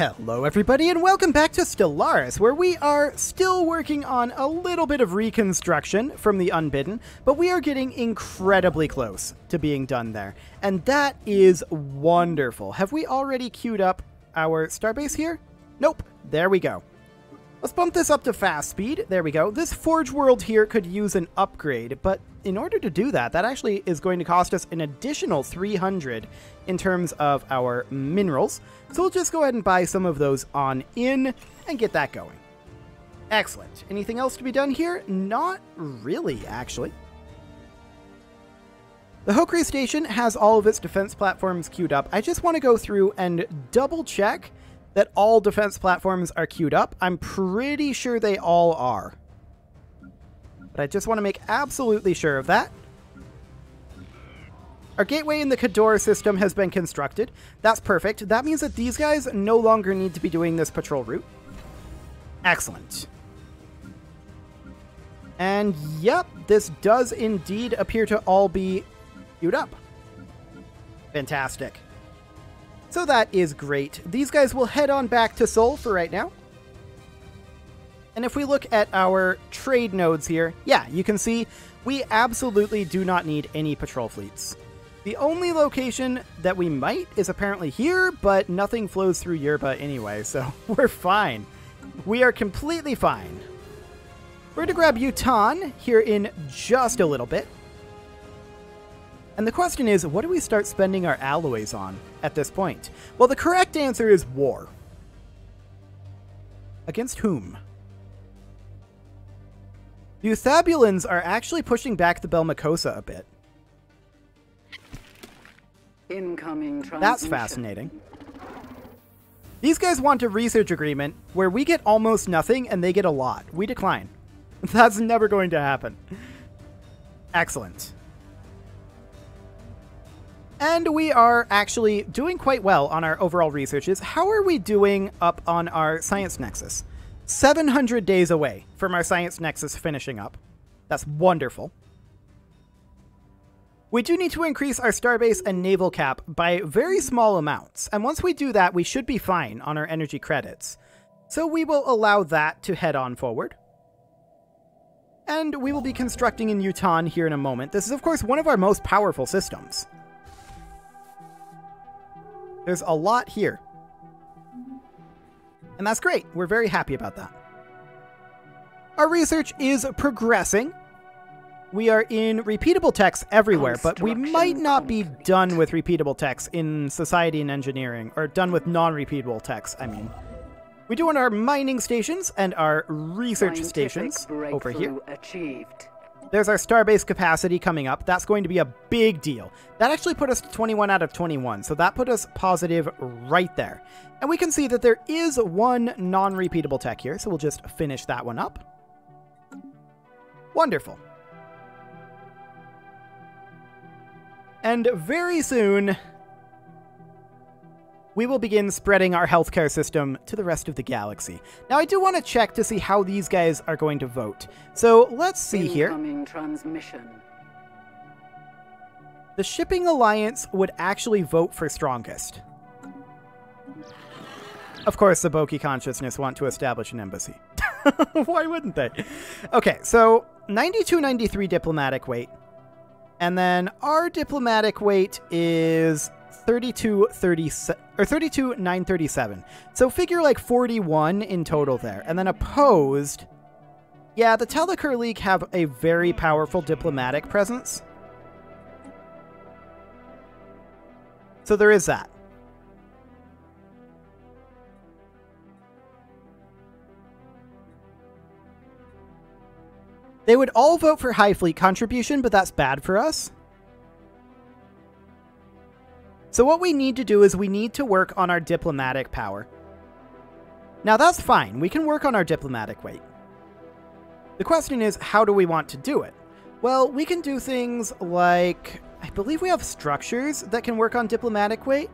Hello everybody and welcome back to Stellaris, where we are still working on a little bit of reconstruction from the Unbidden, but we are getting incredibly close to being done there. And that is wonderful. Have we already queued up our starbase here? Nope. There we go. Let's bump this up to fast speed. There we go. This Forge world here could use an upgrade, but in order to do that, that actually is going to cost us an additional 300 in terms of our minerals. So we'll just go ahead and buy some of those on in and get that going. Excellent. Anything else to be done here? Not really, actually. The Hokri station has all of its defense platforms queued up. I just want to go through and double check that all defense platforms are queued up. I'm pretty sure they all are. But I just want to make absolutely sure of that. Our gateway in the Cador system has been constructed. That's perfect. That means that these guys no longer need to be doing this patrol route. Excellent. And yep, this does indeed appear to all be queued up. Fantastic. So that is great. These guys will head on back to Sol for right now. And if we look at our trade nodes here, yeah, you can see we absolutely do not need any patrol fleets. The only location that we might is apparently here, but nothing flows through Europa anyway, so we're fine. We are completely fine. We're going to grab Utan here in just a little bit. And the question is, what do we start spending our alloys on at this point? Well, the correct answer is war. Against whom? The Euthabulans are actually pushing back the Belmicosa a bit. Incoming transmission. That's fascinating. These guys want a research agreement where we get almost nothing and they get a lot. We decline. That's never going to happen. Excellent. And we are actually doing quite well on our overall researches. How are we doing up on our Science Nexus? 700 days away from our Science Nexus finishing up. That's wonderful. We do need to increase our starbase and naval cap by very small amounts. And once we do that, we should be fine on our energy credits. So we will allow that to head on forward. And we will be constructing in Utan here in a moment. This is, of course, one of our most powerful systems. There's a lot here. And that's great. We're very happy about that. Our research is progressing. We are in repeatable techs everywhere, but we might not be done with repeatable techs in society and engineering, or done with non-repeatable techs, I mean. We do on our mining stations and our research stations over here. Achieved. There's our starbase capacity coming up. That's going to be a big deal. That actually put us to 21 out of 21, so that put us positive right there. And we can see that there is one non-repeatable tech here, so we'll just finish that one up. Wonderful. And very soon, we will begin spreading our healthcare system to the rest of the galaxy. Now, I do want to check to see how these guys are going to vote. So let's see here. Transmission. The Shipping Alliance would actually vote for strongest. Of course, the Boki Consciousness want to establish an embassy. Why wouldn't they? Okay, so 9293 diplomatic weight. And then our diplomatic weight is 32,937. So figure like 41 in total there. And then opposed, yeah, the Telekar League have a very powerful diplomatic presence. So there is that. They would all vote for High Fleet contribution, but that's bad for us. So what we need to do is we need to work on our diplomatic power. Now that's fine. We can work on our diplomatic weight. The question is, how do we want to do it? Well, we can do things like, I believe we have structures that can work on diplomatic weight.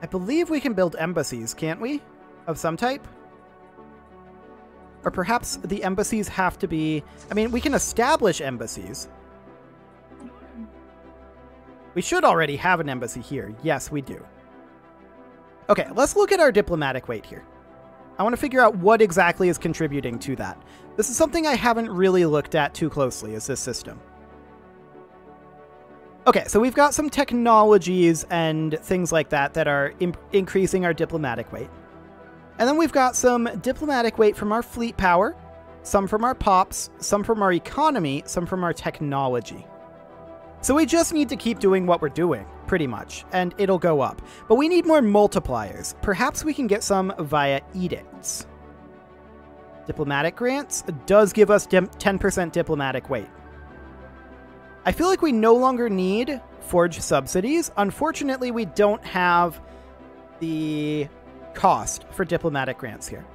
I believe we can build embassies, can't we? Of some type? Or perhaps the embassies have to be... I mean, we can establish embassies. We should already have an embassy here. Yes, we do. Okay, let's look at our diplomatic weight here. I want to figure out what exactly is contributing to that. This is something I haven't really looked at too closely, is this system. Okay, so we've got some technologies and things like that that are increasing our diplomatic weight. And then we've got some diplomatic weight from our fleet power, some from our pops, some from our economy, some from our technology. So we just need to keep doing what we're doing, pretty much, and it'll go up. But we need more multipliers. Perhaps we can get some via edicts. Diplomatic grants does give us 10% diplomatic weight. I feel like we no longer need forge subsidies. Unfortunately, we don't have the cost for diplomatic grants here.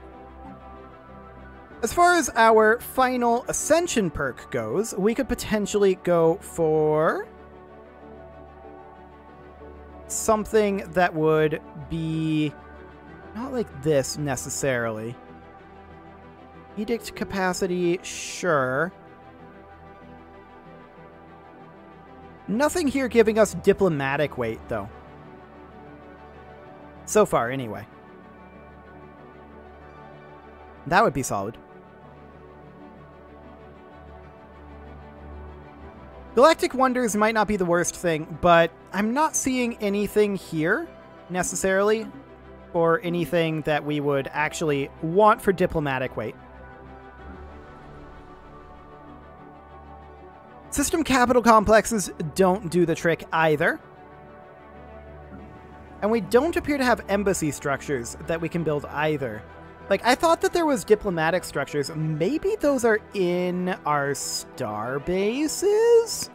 As far as our final ascension perk goes, we could potentially go for something that would be not like this necessarily. Edict capacity, sure. Nothing here giving us diplomatic weight, though. So far, anyway. That would be solid. Galactic Wonders might not be the worst thing, but I'm not seeing anything here, necessarily, or anything that we would actually want for diplomatic weight. System capital complexes don't do the trick either. And we don't appear to have embassy structures that we can build either. Like, I thought that there was diplomatic structures. Maybe those are in our star bases?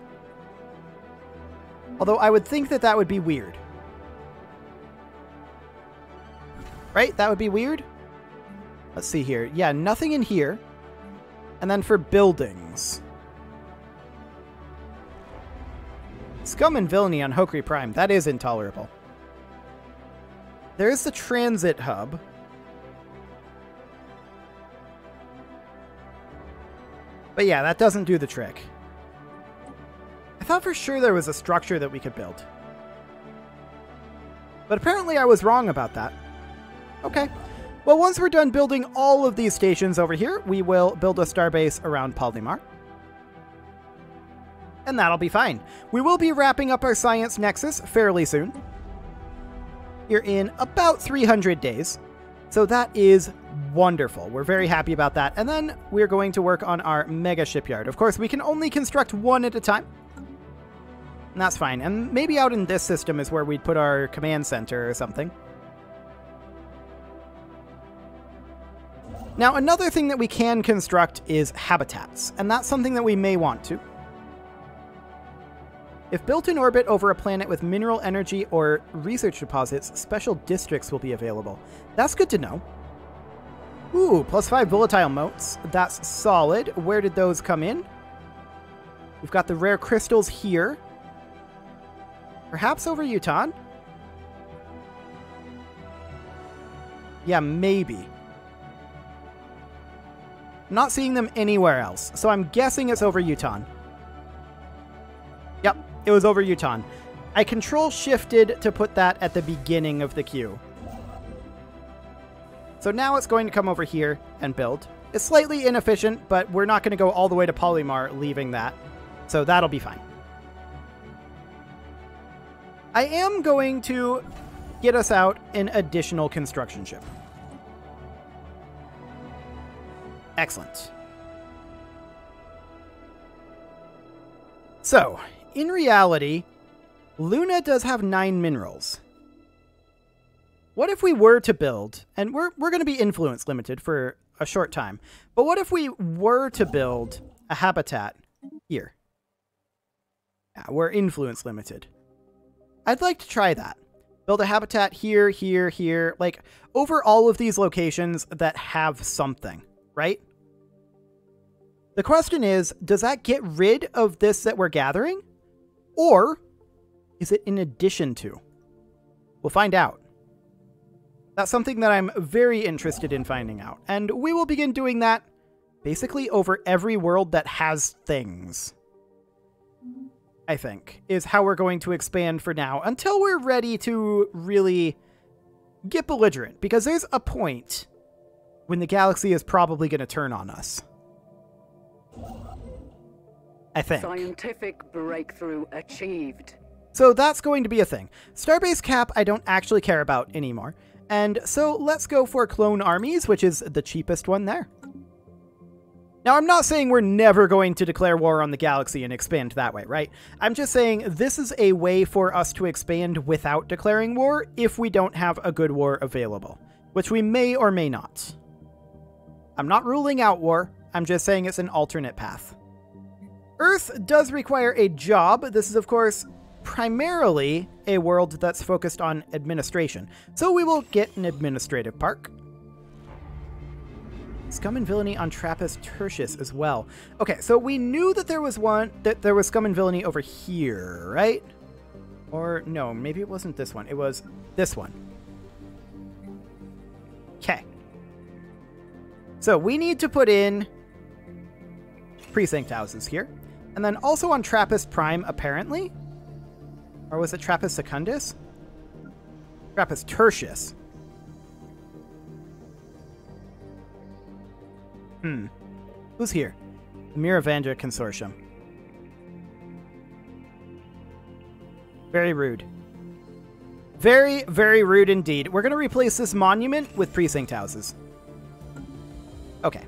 Although I would think that that would be weird. Right? That would be weird? Let's see here. Yeah, nothing in here. And then for buildings. Scum and villainy on Hokri Prime. That is intolerable. There's the transit hub. But yeah, that doesn't do the trick. I thought for sure there was a structure that we could build. But apparently I was wrong about that. Okay. Well, once we're done building all of these stations over here, we will build a starbase around Polymar. And that'll be fine. We will be wrapping up our Science Nexus fairly soon. Here in about 300 days. So that is wonderful. We're very happy about that. And then we're going to work on our mega shipyard. Of course, we can only construct one at a time. And that's fine. And maybe out in this system is where we'd put our command center or something. Now, another thing that we can construct is habitats. And that's something that we may want to. If built in orbit over a planet with mineral energy or research deposits, special districts will be available. That's good to know. Ooh, +5 volatile motes. That's solid. Where did those come in? We've got the rare crystals here. Perhaps over Uton? Yeah, maybe. Not seeing them anywhere else, so I'm guessing it's over Uton. Yep, it was over Uton. I control-shifted to put that at the beginning of the queue. So now it's going to come over here and build. It's slightly inefficient, but we're not going to go all the way to Polymar leaving that. So that'll be fine. I am going to get us out an additional construction ship. Excellent. So, in reality, Luna does have 9 minerals. What if we were to build, and we're going to be influence limited for a short time, but what if we were to build a habitat here? Yeah, we're influence limited. I'd like to try that. Build a habitat here, here, here, like over all of these locations that have something, right? The question is, does that get rid of this that we're gathering? Or is it in addition to? We'll find out. That's something that I'm very interested in finding out. And we will begin doing that basically over every world that has things. I think, is how we're going to expand for now, until we're ready to really get belligerent, because there's a point when the galaxy is probably going to turn on us. I think. Scientific breakthrough achieved. So that's going to be a thing. Starbase cap I don't actually care about anymore. And so let's go for clone armies, which is the cheapest one there. Now, I'm not saying we're never going to declare war on the galaxy and expand that way, right? I'm just saying this is a way for us to expand without declaring war if we don't have a good war available, which we may or may not. I'm not ruling out war. I'm just saying it's an alternate path. Earth does require a job. This is, of course, primarily a world that's focused on administration. So we will get an administrative park. Scum and villainy on Trappist Tertius as well. Okay, so we knew that there was scum and villainy over here, right? Or no, maybe it wasn't this one. It was this one. Okay. So we need to put in precinct houses here. And then also on Trappist Prime, apparently. Or was it Trappist Secundus? Trappist Tertius. Who's here? The Miravandra Consortium. Very rude. Very, very rude indeed. We're going to replace this monument with precinct houses. Okay.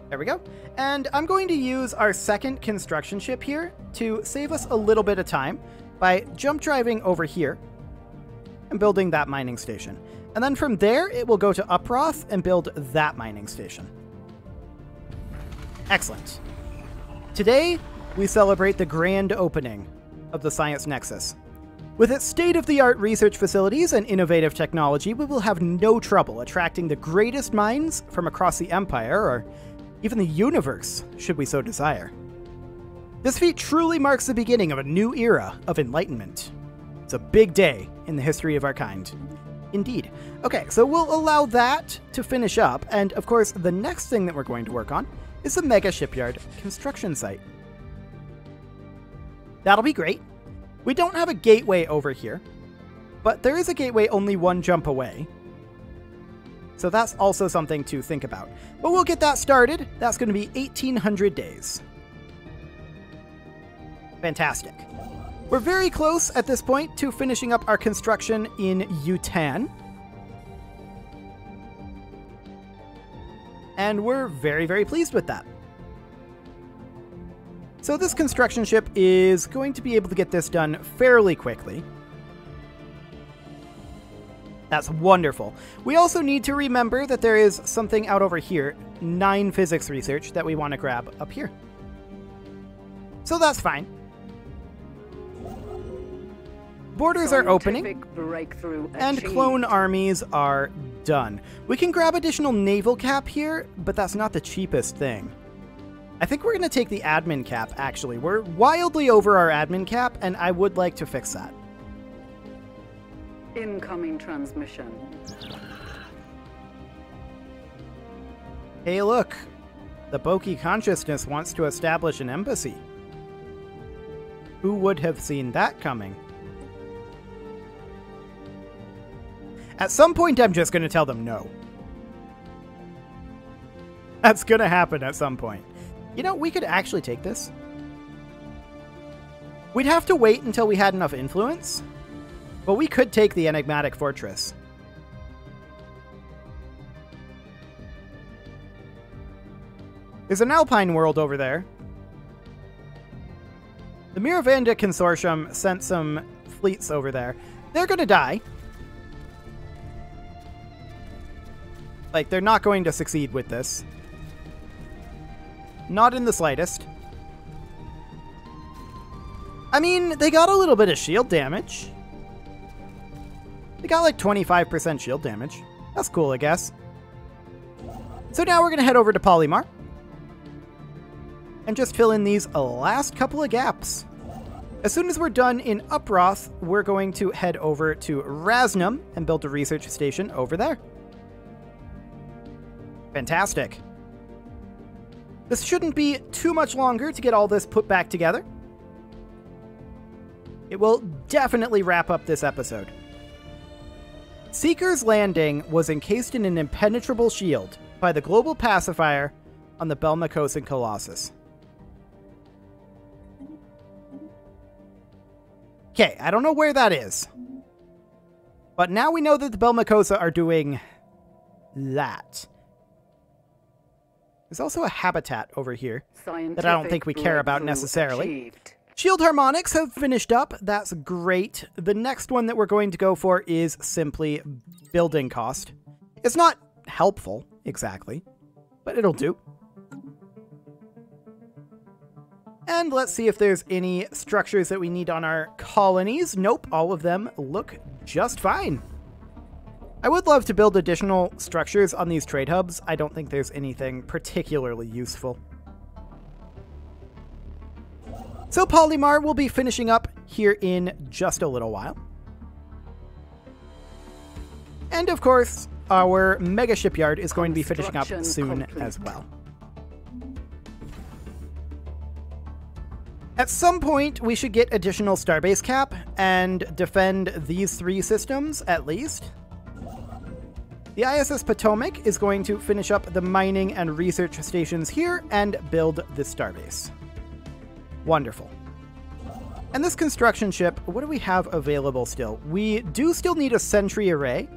There we go. And I'm going to use our second construction ship here to save us a little bit of time by jump driving over here and building that mining station. And then from there, it will go to Uproth and build that mining station. Excellent. Today, we celebrate the grand opening of the Science Nexus. With its state-of-the-art research facilities and innovative technology, we will have no trouble attracting the greatest minds from across the Empire, or even the universe, should we so desire. This feat truly marks the beginning of a new era of enlightenment. It's a big day in the history of our kind. Indeed. Okay, so we'll allow that to finish up, and of course, the next thing that we're going to work on is the Mega Shipyard construction site. That'll be great. We don't have a gateway over here, but there is a gateway only one jump away. So that's also something to think about. But we'll get that started. That's going to be 1,800 days. Fantastic. We're very close at this point to finishing up our construction in Yutan. And we're very, very pleased with that. So this construction ship is going to be able to get this done fairly quickly. That's wonderful. We also need to remember that there is something out over here, 9 physics research, that we want to grab up here. So that's fine. Borders are opening, and clone armies are done. We can grab additional naval cap here, but that's not the cheapest thing. I think we're going to take the admin cap, actually. We're wildly over our admin cap, and I would like to fix that. Incoming transmission. Hey, look. The Boki Consciousness wants to establish an embassy. Who would have seen that coming? At some point, I'm just going to tell them no. That's going to happen at some point. You know, we could actually take this. We'd have to wait until we had enough influence, but we could take the enigmatic fortress. There's an alpine world over there. The Miravandra Consortium sent some fleets over there. They're going to die. Like, they're not going to succeed with this. Not in the slightest. I mean, they got a little bit of shield damage. They got like 25% shield damage. That's cool, I guess. So now we're going to head over to Polymar and just fill in these last couple of gaps. As soon as we're done in Uproth, we're going to head over to Rasnum and build a research station over there. Fantastic. This shouldn't be too much longer to get all this put back together. It will definitely wrap up this episode. Seeker's Landing was encased in an impenetrable shield by the global pacifier on the Belmacosan Colossus. Okay, I don't know where that is. But now we know that the Belmacosa are doing that. There's also a habitat over here that I don't think we care about necessarily. Achieved. Shield harmonics have finished up. That's great. The next one that we're going to go for is simply building cost. It's not helpful, exactly, but it'll do. And let's see if there's any structures that we need on our colonies. Nope, all of them look just fine. I would love to build additional structures on these trade hubs. I don't think there's anything particularly useful. So Polymar will be finishing up here in just a little while. And of course, our mega shipyard is going to be finishing up soon as well. At some point, we should get additional starbase cap and defend these 3 systems, at least. The ISS Potomac is going to finish up the mining and research stations here and build the starbase. Wonderful. And this construction ship, what do we have available still? We do still need a sentry array.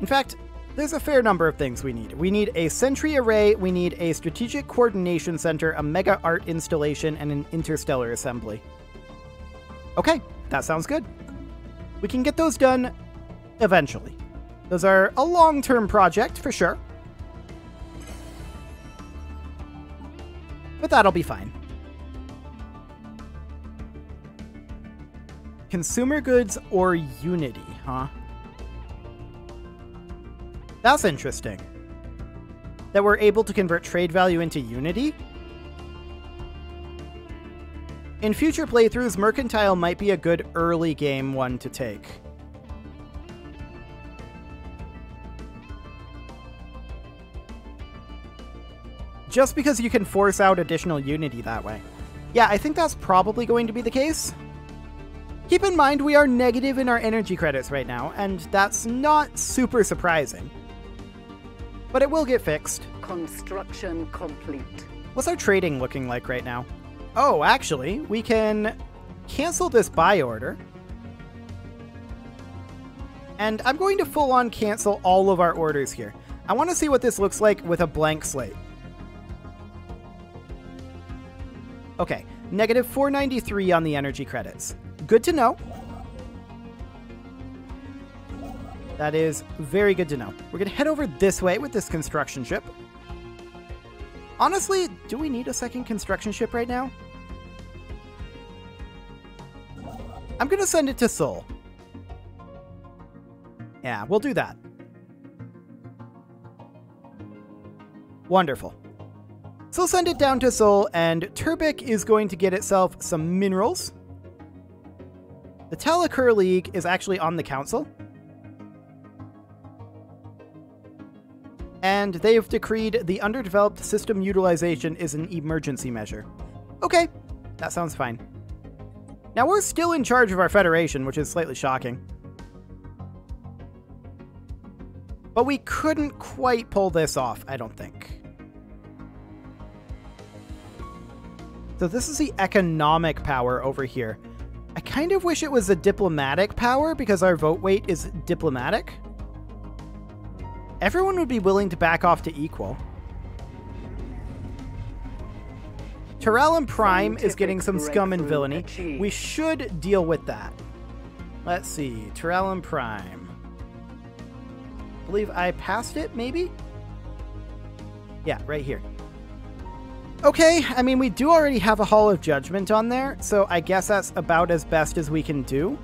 In fact, there's a fair number of things we need. We need a sentry array, we need a strategic coordination center, a mega art installation, and an interstellar assembly. Okay, that sounds good. We can get those done eventually. Those are a long-term project, for sure. But that'll be fine. Consumer goods or Unity, huh? That's interesting. That we're able to convert trade value into Unity? In future playthroughs, Mercantile might be a good early game one to take. Just because you can force out additional Unity that way. Yeah, I think that's probably going to be the case. Keep in mind, we are negative in our energy credits right now, and that's not super surprising. But it will get fixed. Construction complete. What's our trading looking like right now? Oh, actually, we can cancel this buy order. And I'm going to full-on cancel all of our orders here. I want to see what this looks like with a blank slate. Okay, negative 493 on the energy credits. Good to know. That is very good to know. We're going to head over this way with this construction ship. Honestly, do we need a second construction ship right now? I'm going to send it to Seoul. Yeah, we'll do that. Wonderful. So send it down to Seoul, and Turbik is going to get itself some minerals. The Talakur League is actually on the council. And they've decreed the underdeveloped system utilization is an emergency measure. Okay, that sounds fine. Now we're still in charge of our Federation, which is slightly shocking. But we couldn't quite pull this off, I don't think. So this is the economic power over here. I kind of wish it was a diplomatic power because our vote weight is diplomatic. Everyone would be willing to back off to equal. Terrellum Prime is getting some scum and villainy. We should deal with that. Let's see. Terrellum Prime. I believe I passed it, maybe? Yeah, right here. Okay, I mean, we do already have a Hall of Judgment on there, so I guess that's about as best as we can do.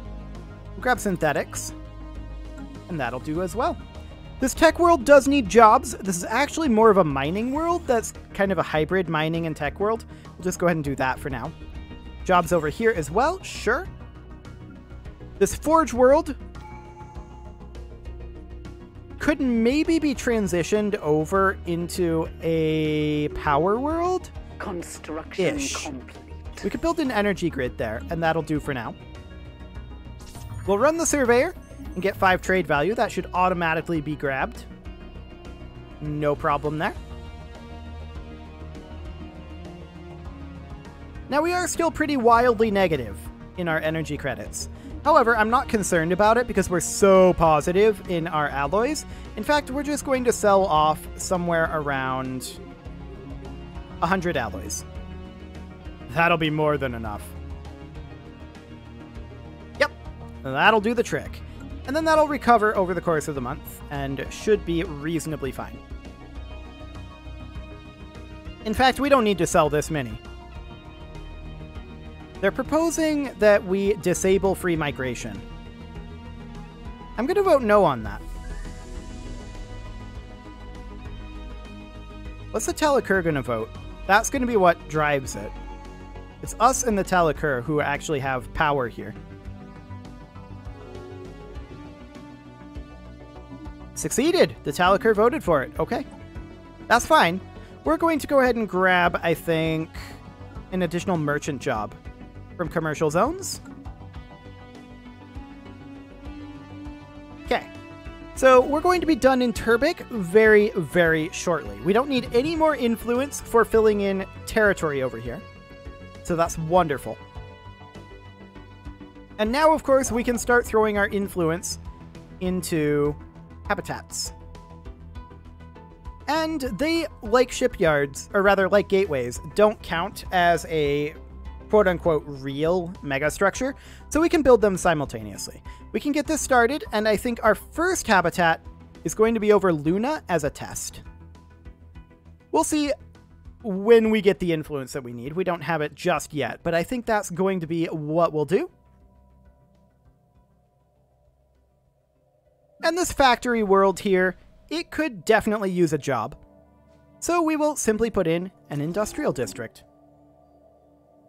We'll grab synthetics, and that'll do as well. This tech world does need jobs. This is actually more of a mining world that's kind of a hybrid mining and tech world. We'll just go ahead and do that for now. Jobs over here as well, sure. This forge world could maybe be transitioned over into a power world? Construction complete. We could build an energy grid there, and that'll do for now. We'll run the surveyor, and get 5 trade value. That should automatically be grabbed. No problem there. Now, we are still pretty wildly negative in our energy credits. However, I'm not concerned about it because we're so positive in our alloys. In fact, we're just going to sell off somewhere around 100 alloys. That'll be more than enough. Yep, that'll do the trick. And then that'll recover over the course of the month and should be reasonably fine. In fact, we don't need to sell this many. They're proposing that we disable free migration. I'm going to vote no on that. What's the Talakur going to vote? That's going to be what drives it. It's us and the Talakur who actually have power here. Succeeded! The Talakur voted for it. Okay. That's fine. We're going to go ahead and grab, I think, an additional merchant job from commercial zones. Okay. So we're going to be done in Turbic very, very shortly. We don't need any more influence for filling in territory over here. So that's wonderful. And now, of course, we can start throwing our influence into habitats. And they, like shipyards, or rather like gateways, don't count as a quote-unquote real megastructure, so we can build them simultaneously. We can get this started, and I think our first habitat is going to be over Luna as a test. We'll see when we get the influence that we need. We don't have it just yet, but I think that's going to be what we'll do. And this factory world here, it could definitely use a job. So we will simply put in an industrial district.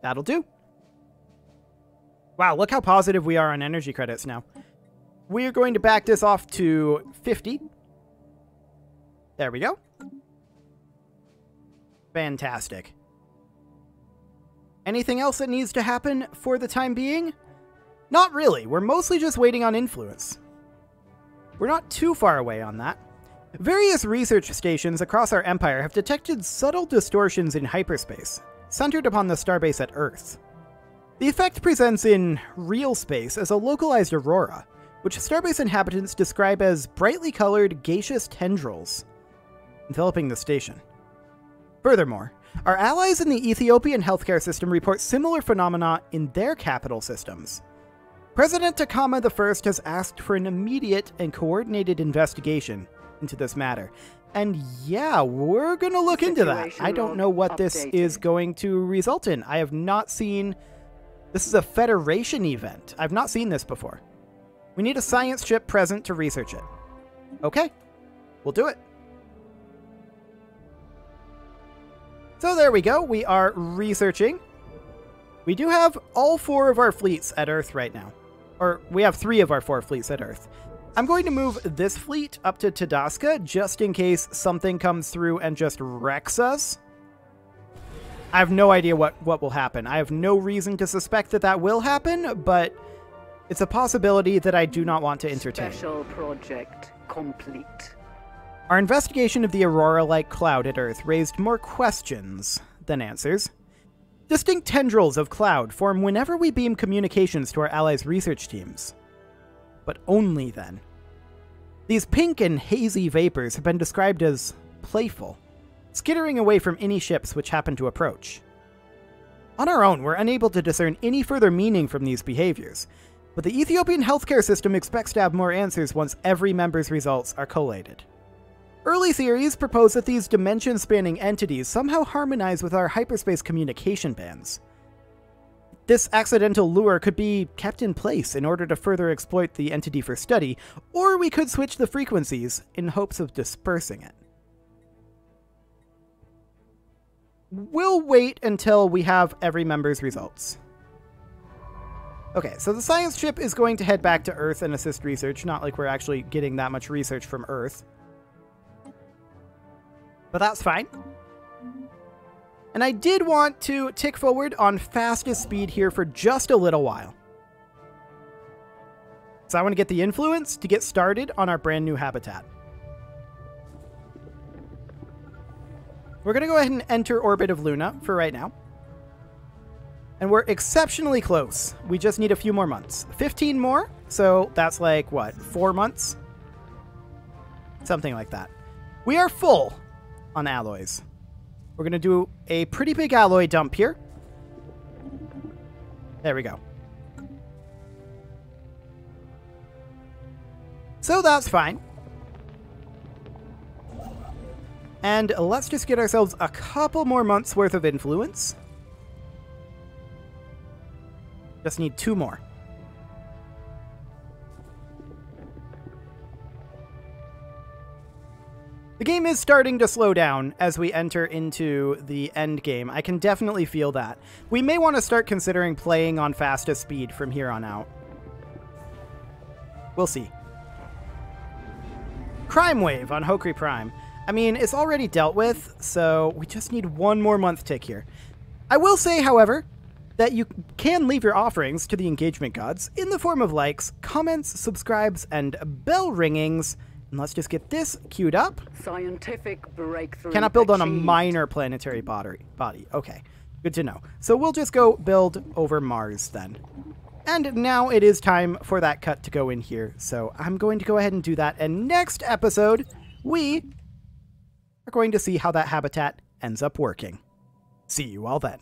That'll do. Wow, look how positive we are on energy credits now. We're going to back this off to 50. There we go. Fantastic. Anything else that needs to happen for the time being? Not really. We're mostly just waiting on influence. We're not too far away on that. Various research stations across our empire have detected subtle distortions in hyperspace, centered upon the starbase at Earth. The effect presents in real space as a localized aurora, which starbase inhabitants describe as brightly colored gaseous tendrils enveloping the station. Furthermore, our allies in the Ethiopian healthcare system report similar phenomena in their capital systems. President Takama I has asked for an immediate and coordinated investigation into this matter. And yeah, we're going to look into that. I don't know what this is going to result in. I have not seen... This is a Federation event. I've not seen this before. We need a science ship present to research it. Okay, we'll do it. So there we go. We are researching. We do have all 4 of our fleets at Earth right now. Or we have 3 of our 4 fleets at Earth. I'm going to move this fleet up to Tadaska just in case something comes through and just wrecks us. I have no idea what will happen. I have no reason to suspect that that will happen, but it's a possibility that I do not want to entertain. Special project complete. Our investigation of the aurora-like cloud at Earth raised more questions than answers. Distinct tendrils of cloud form whenever we beam communications to our allies' research teams. But only then. These pink and hazy vapors have been described as playful, skittering away from any ships which happen to approach. On our own, we're unable to discern any further meaning from these behaviors, but the Ethiopian healthcare system expects to have more answers once every member's results are collated. Early theories propose that these dimension-spanning entities somehow harmonize with our hyperspace communication bands. This accidental lure could be kept in place in order to further exploit the entity for study, or we could switch the frequencies in hopes of dispersing it. We'll wait until we have every member's results. Okay, so the science ship is going to head back to Earth and assist research, not like we're actually getting that much research from Earth. But that's fine. And I did want to tick forward on fastest speed here for just a little while. So I want to get the influence to get started on our brand new habitat. We're going to go ahead and enter orbit of Luna for right now. And we're exceptionally close. We just need a few more months. 15 more. So that's like, what, 4 months? Something like that. We are full on alloys. We're going to do a pretty big alloy dump here. There we go. So that's fine. And let's just get ourselves a couple more months worth of influence. Just need 2 more. The game is starting to slow down as we enter into the end game. I can definitely feel that. We may want to start considering playing on fastest speed from here on out. We'll see. Crime Wave on Hokri Prime. I mean, it's already dealt with, so we just need 1 more month tick here. I will say, however, that you can leave your offerings to the engagement gods in the form of likes, comments, subscribes, and bell ringings. And let's just get this queued up. Scientific breakthrough. Cannot build on a achieved. minor planetary body. Okay, good to know. So we'll just go build over Mars then. And now it is time for that cut to go in here. So I'm going to go ahead and do that. And next episode, we are going to see how that habitat ends up working. See you all then.